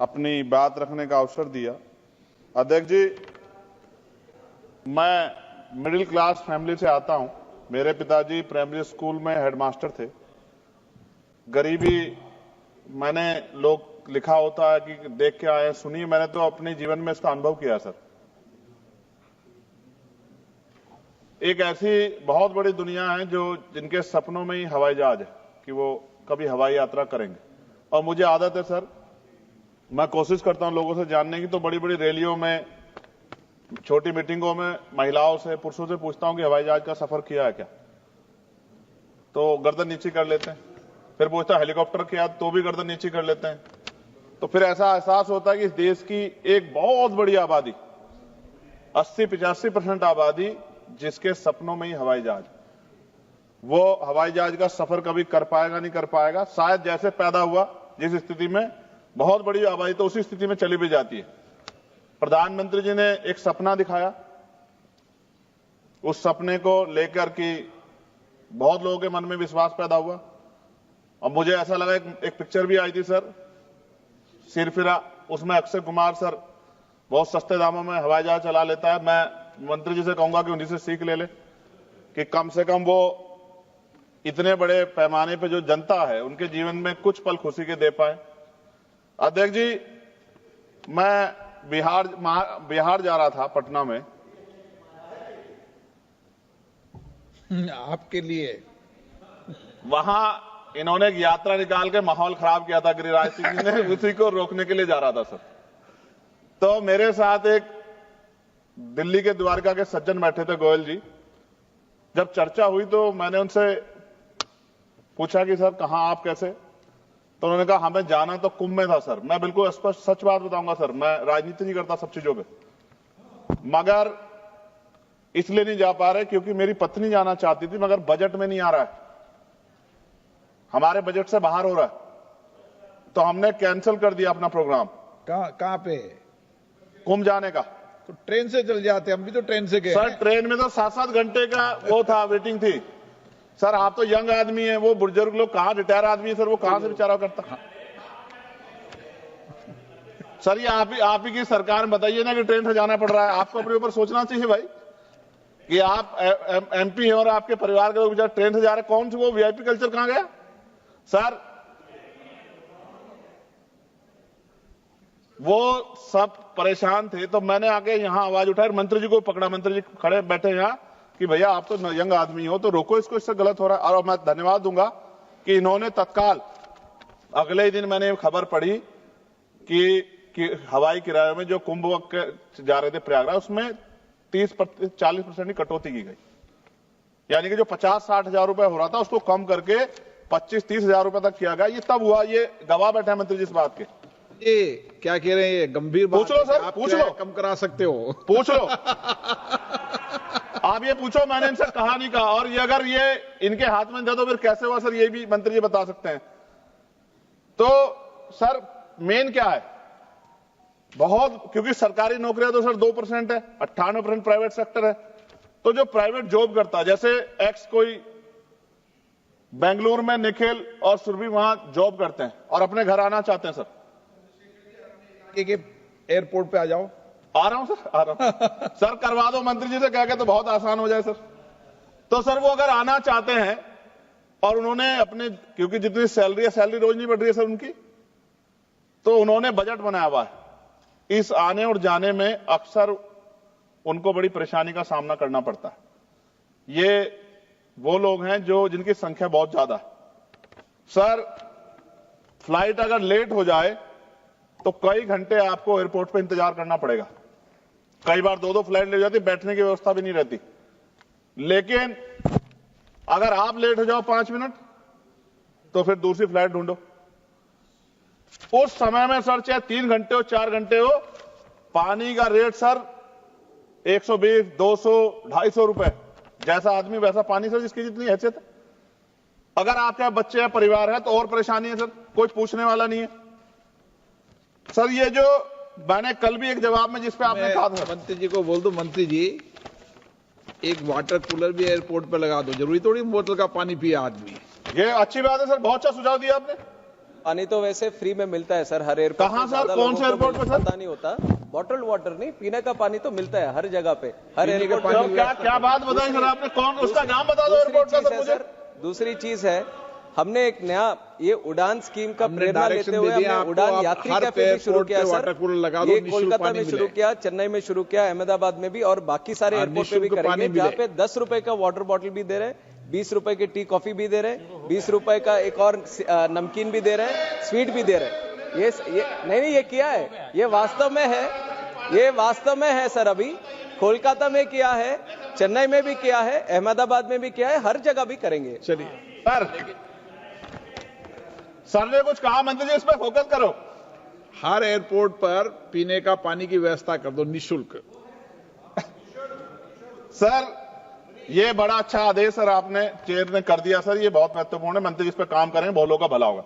अपनी बात रखने का अवसर दिया। अध्यक्ष जी, मैं मिडिल क्लास फैमिली से आता हूं। मेरे पिताजी प्राइमरी स्कूल में हेडमास्टर थे। गरीबी मैंने लोग लिखा होता है कि देख के आए, सुनी, मैंने तो अपने जीवन में इसका अनुभव किया सर। एक ऐसी बहुत बड़ी दुनिया है जो जिनके सपनों में ही हवाई जहाज है कि वो कभी हवाई यात्रा करेंगे। और मुझे आदत है सर, मैं कोशिश करता हूं लोगों से जानने की, तो बड़ी बड़ी रैलियों में, छोटी मीटिंगों में महिलाओं से, पुरुषों से पूछता हूं कि हवाई जहाज का सफर किया है क्या, तो गर्दन नीचे कर लेते हैं। फिर पूछता हेलीकॉप्टर किया, तो भी गर्दन नीचे कर लेते हैं। तो फिर ऐसा एहसास होता है कि इस देश की एक बहुत बड़ी आबादी, 80-85% आबादी जिसके सपनों में ही हवाई जहाज, वो हवाई जहाज का सफर कभी कर पाएगा नहीं कर पाएगा। शायद जैसे पैदा हुआ जिस स्थिति में, बहुत बड़ी आबादी तो उसी स्थिति में चली भी जाती है। प्रधानमंत्री जी ने एक सपना दिखाया, उस सपने को लेकर के बहुत लोगों के मन में विश्वास पैदा हुआ। और मुझे ऐसा लगा, एक पिक्चर भी आई थी सर, सिरफिरा, उसमें अक्षय कुमार सर बहुत सस्ते दामों में हवाई जहाज चला लेता है। मैं मंत्री जी से कहूंगा कि उन्हीं से सीख ले कि कम से कम वो इतने बड़े पैमाने पे जो जनता है उनके जीवन में कुछ पल खुशी के दे पाए। अध्यक्ष जी, मैं बिहार जा रहा था, पटना में। आपके लिए वहां इन्होंने एक यात्रा निकाल के माहौल खराब किया था गिरिराज सिंह जी ने, उसी को रोकने के लिए जा रहा था सर। तो मेरे साथ एक दिल्ली के द्वारका के सज्जन बैठे थे, गोयल जी। जब चर्चा हुई तो मैंने उनसे पूछा कि सर कहां आप, कैसे, तो उन्होंने कहा हमें जाना तो कुंभ में था सर। मैं बिल्कुल स्पष्ट सच बात बताऊंगा सर, मैं राजनीति नहीं करता सब चीजों पे, मगर इसलिए नहीं जा पा रहे क्योंकि मेरी पत्नी जाना चाहती थी, मगर बजट में नहीं आ रहा है, हमारे बजट से बाहर हो रहा है। तो हमने कैंसिल कर दिया अपना प्रोग्राम। कहां पे? कुंभ जाने का। तो ट्रेन से चल जाते, हम भी तो ट्रेन से गए सर। ट्रेन में तो 7-7 घंटे का वो था, वेटिंग थी सर। आप तो यंग आदमी है, वो बुजुर्ग लोग कहां, रिटायर आदमी है सर, वो कहां से बेचारा करता। सर ये आप ही की सरकार में बताइए ना कि ट्रेन से जाना पड़ रहा है। आपको अपने ऊपर सोचना चाहिए भाई कि आप एमपी हैं और आपके परिवार के लोग बेचारे ट्रेन से जा रहे। कौन सी वो वीआईपी कल्चर कहां गया सर? वो सब परेशान थे, तो मैंने आके यहां आवाज उठाई, मंत्री जी को पकड़ा। मंत्री जी खड़े बैठे यहां कि भैया आप तो यंग आदमी हो, तो रोको इसको, इससे गलत हो रहा है। और मैं धन्यवाद दूंगा कि इन्होंने तत्काल अगले ही दिन मैंने खबर पढ़ी कि हवाई किराए में जो कुंभ जा रहे थे प्रयागराज, उसमें 30-40% की कटौती की गई। यानी कि जो 50-60 हजार रुपए हो रहा था उसको कम करके 25-30 हजार रुपए तक किया गया। ये तब हुआ, ये गवाह बैठे हैं मंत्री जी इस बात के। ये क्या कह रहे हैं, ये गंभीर बात पूछ लो सर, आप पूछ लो, कम करा सकते हो, पूछ लो आप ये पूछो, मैंने इनसे कहा नहीं कहा। और ये अगर ये इनके हाथ में दे तो फिर कैसे हुआ सर, ये भी मंत्री जी बता सकते हैं। तो सर मेन क्या है, बहुत, क्योंकि सरकारी नौकरियां तो सर 2% है, 98% प्राइवेट सेक्टर है। तो जो प्राइवेट जॉब करता है, जैसे एक्स कोई बेंगलुरु में निखिल और सुरभि वहां जॉब करते हैं और अपने घर आना चाहते हैं सर, एयरपोर्ट पे आ जाओ। आ रहा हूं सर, आ रहा हूं सर, करवा दो मंत्री जी से कह के, तो बहुत आसान हो जाए सर। तो सर वो अगर आना चाहते हैं और उन्होंने अपने, क्योंकि जितनी सैलरी है, सैलरी रोज नहीं बढ़ रही है सर उनकी, तो उन्होंने बजट बनाया हुआ है। इस आने और जाने में अक्सर उनको बड़ी परेशानी का सामना करना पड़ता है। ये वो लोग हैं जो जिनकी संख्या बहुत ज्यादा है सर। फ्लाइट अगर लेट हो जाए तो कई घंटे आपको एयरपोर्ट पे इंतजार करना पड़ेगा। कई बार 2-2 फ्लाइट ले जाती, बैठने की व्यवस्था भी नहीं रहती। लेकिन अगर आप लेट हो जाओ 5 मिनट तो फिर दूसरी फ्लाइट ढूंढो। उस समय में सर चाहे 3 घंटे हो, 4 घंटे हो, पानी का रेट सर 120, 200, 250 रुपए, जैसा आदमी वैसा पानी सर, जिसकी जितनी हैसियत है। अगर आपके बच्चे या परिवार है तो और परेशानी है सर, कोई पूछने वाला नहीं है सर। ये जो मैंने कल भी एक जवाब में जिस पे आपने कहा था, मंत्री जी को बोल दो, मंत्री जी एक वाटर कूलर भी एयरपोर्ट पे लगा दो, जरूरी थोड़ी बोतल का पानी पिए आदमी। ये अच्छी बात है सर, बहुत अच्छा सुझाव दिया आपने। पानी तो वैसे फ्री में मिलता है सर, हर एयरपोर्ट कहाँ पे। सर? ज्यादा कौन लोगों से को एयरपोर्ट पे सर? पता नहीं होता। बॉटल्ड वाटर नहीं, पीने का पानी तो मिलता है हर जगह पे, हर पीने का एयरपोर्ट पानी पे। क्या क्या बात बताई सर आपने? कौन, उसका नाम बता दो एयरपोर्ट का सर मुझे। दूसरी चीज है, हमने एक नया ये उड़ान स्कीम का हमने प्रेरणा लेते डायरेक्शन हुए दे दिया हमने आपको, उड़ान आप यात्री हर कैफे भी शुरू एयरपोर्ट किया पे सर। वाटर कूलर लगा दो, ये निःशुल्क कोलकाता पानी में शुरू मिले। किया, चेन्नई में शुरू किया, अहमदाबाद में भी, और बाकी सारे और एयरपोर्ट पे भी निःशुल्क करेंगे, पानी जहाँ मिले। पे 10 रुपए का वाटर बॉटल भी दे रहे हैं, 20 रुपए की टी कॉफी भी दे रहे हैं, 20 रुपए का एक और नमकीन भी दे रहे हैं, स्वीट भी दे रहे हैं। ये नहीं, ये किया है, ये वास्तव में है, ये वास्तव में है सर। अभी कोलकाता में किया है, चेन्नई में भी किया है, अहमदाबाद में भी किया है, हर जगह भी करेंगे। चलिए सर ने कुछ कहा, मंत्री जी इस पर फोकस करो। हर एयरपोर्ट पर पीने का पानी की व्यवस्था कर दो निःशुल्क। सर ये बड़ा अच्छा आदेश सर आपने चेयर ने कर दिया सर, ये बहुत महत्वपूर्ण है। मंत्री जी इस पर काम करें, बहुत लोगों का भला होगा।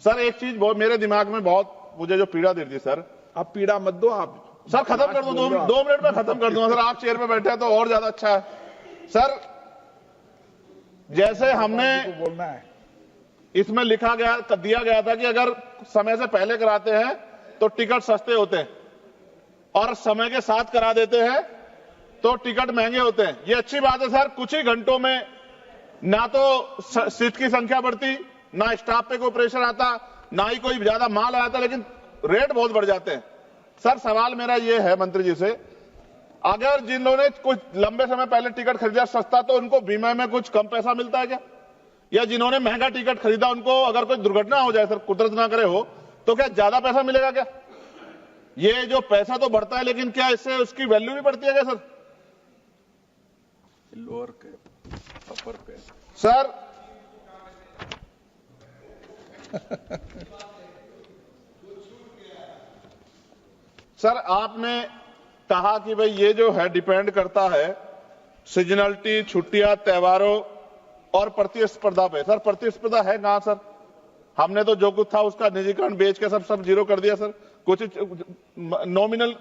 सर एक चीज बहुत मेरे दिमाग में बहुत मुझे जो पीड़ा दे रही थी सर, आप पीड़ा मत दो, आप सर खत्म कर दो, दो मिनट में खत्म कर दूंगा सर। आप चेयर पे बैठे हैं तो और ज्यादा अच्छा है सर। जैसे हमने बोलना है। इसमें लिखा गया, दिया गया था कि अगर समय से पहले कराते हैं तो टिकट सस्ते होते हैं, और समय के साथ करा देते हैं तो टिकट महंगे होते हैं। ये अच्छी बात है सर। कुछ ही घंटों में ना तो सीट की संख्या बढ़ती, ना स्टाफ पे कोई प्रेशर आता, ना ही कोई ज्यादा माल आता, लेकिन रेट बहुत बढ़ जाते हैं। सर सवाल मेरा ये है मंत्री जी से, अगर जिन लोगों ने कुछ लंबे समय पहले टिकट खरीदा सस्ता, तो उनको बीमा में कुछ कम पैसा मिलता है क्या? या जिन्होंने महंगा टिकट खरीदा उनको अगर कोई दुर्घटना हो जाए सर, कुदरत ना करे हो, तो क्या ज्यादा पैसा मिलेगा क्या? ये जो पैसा तो बढ़ता है, लेकिन क्या इससे उसकी वैल्यू भी बढ़ती है क्या सर? लोअर के अपर के सर सर आपने कहा कि भाई ये जो है डिपेंड करता है सीजनलिटी, छुट्टियां, त्योहारों और प्रतिस्पर्धा पे। सर प्रतिस्पर्धा है कहां सर? हमने तो जो कुछ था उसका निजीकरण बेच के सब जीरो कर दिया सर। कुछ नॉमिनल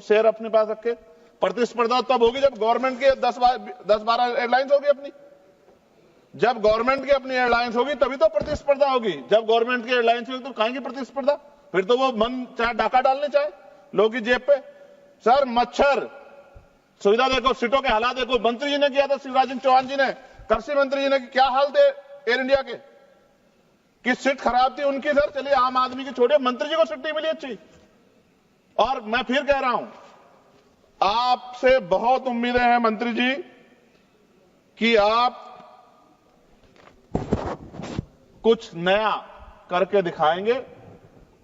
शेयर अपने पास रखे। प्रतिस्पर्धा तब होगी जब गवर्नमेंट के 10-12 एयरलाइंस होगी अपनी। जब गवर्नमेंट की अपनी एयरलाइंस होगी तभी तो प्रतिस्पर्धा होगी। जब गवर्नमेंट की एयरलाइंस होगी तो कहां की प्रतिस्पर्धा? फिर तो वो मन चाहे डाका डालने चाहे लोगों की जेब पे। सर मच्छर सुविधा देखो, सीटों के हालात देखो। मंत्री जी ने किया था, शिवराज सिंह चौहान जी ने, कृषि मंत्री जी ने, क्या हाल थे एयर इंडिया के, कि सीट खराब थी उनकी सर। चलिए आम आदमी की छोड़िए, मंत्री जी को सीट नहीं मिली अच्छी। और मैं फिर कह रहा हूं, आपसे बहुत उम्मीदें हैं मंत्री जी कि आप कुछ नया करके दिखाएंगे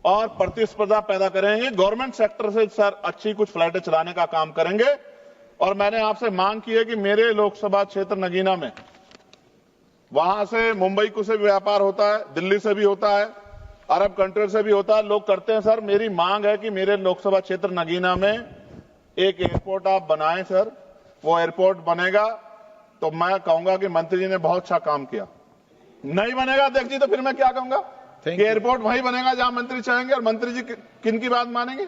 और प्रतिस्पर्धा पैदा करेंगे। गवर्नमेंट सेक्टर से सर अच्छी कुछ फ्लाइटें चलाने का काम करेंगे। और मैंने आपसे मांग की है कि मेरे लोकसभा क्षेत्र नगीना में, वहां से मुंबई को से भी व्यापार होता है, दिल्ली से भी होता है, अरब कंट्री से भी होता है, लोग करते हैं सर। मेरी मांग है कि मेरे लोकसभा क्षेत्र नगीना में एक एयरपोर्ट आप बनाएं सर। वो एयरपोर्ट बनेगा तो मैं कहूंगा कि मंत्री जी ने बहुत अच्छा काम किया। नहीं बनेगा अध्यक्ष जी तो फिर मैं क्या कहूंगा कि एयरपोर्ट वहीं बनेगा जहां मंत्री चाहेंगे। और मंत्री जी किन की बात मानेंगे?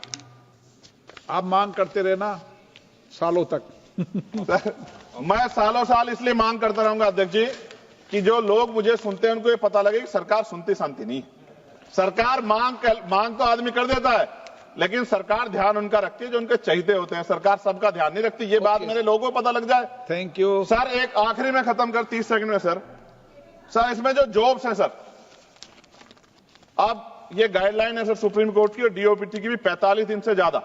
आप मांग करते रहना सालों तक। मैं सालों साल इसलिए मांग करता रहूंगा अध्यक्ष जी कि जो लोग मुझे सुनते हैं उनको ये पता लगे कि सरकार सुनती शांति नहीं। सरकार मांग तो आदमी कर देता है, लेकिन सरकार ध्यान उनका रखती है जो उनके चहीते होते हैं। सरकार सबका ध्यान नहीं रखती। ये बात मेरे लोगों को पता लग जाए। थैंक यू सर एक आखिरी में खत्म कर 30 सेकंड में सर इसमें जो जॉब्स है सर, अब ये गाइडलाइन है सर सुप्रीम कोर्ट की और डीओपीटी की भी, 45 दिन से ज्यादा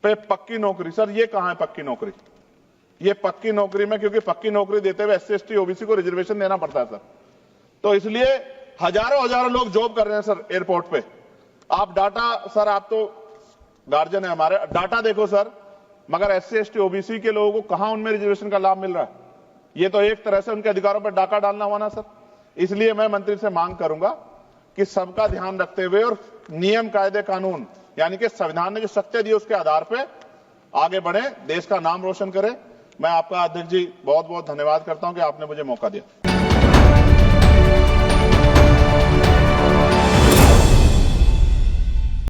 पे पक्की नौकरी। सर ये कहां है पक्की नौकरी? ये पक्की नौकरी में, क्योंकि पक्की नौकरी देते हुए SC ST OBC को रिजर्वेशन देना पड़ता है सर, तो इसलिए हजारों लोग जॉब कर रहे हैं सर एयरपोर्ट पे। आप डाटा सर, आप तो गार्जियन है हमारे, डाटा देखो सर, मगर SC ST OBC के लोगों को कहां उनमें रिजर्वेशन का लाभ मिल रहा है? ये तो एक तरह से उनके अधिकारों पर डाका डालना हुआ ना सर। इसलिए मैं मंत्री से मांग करूंगा कि सबका ध्यान रखते हुए और नियम, कायदे, कानून, यानी कि संविधान ने जो शक्ति दी उसके आधार पर आगे बढ़े, देश का नाम रोशन करें। मैं आपका अध्यक्ष जी बहुत बहुत धन्यवाद करता हूं कि आपने मुझे मौका दिया।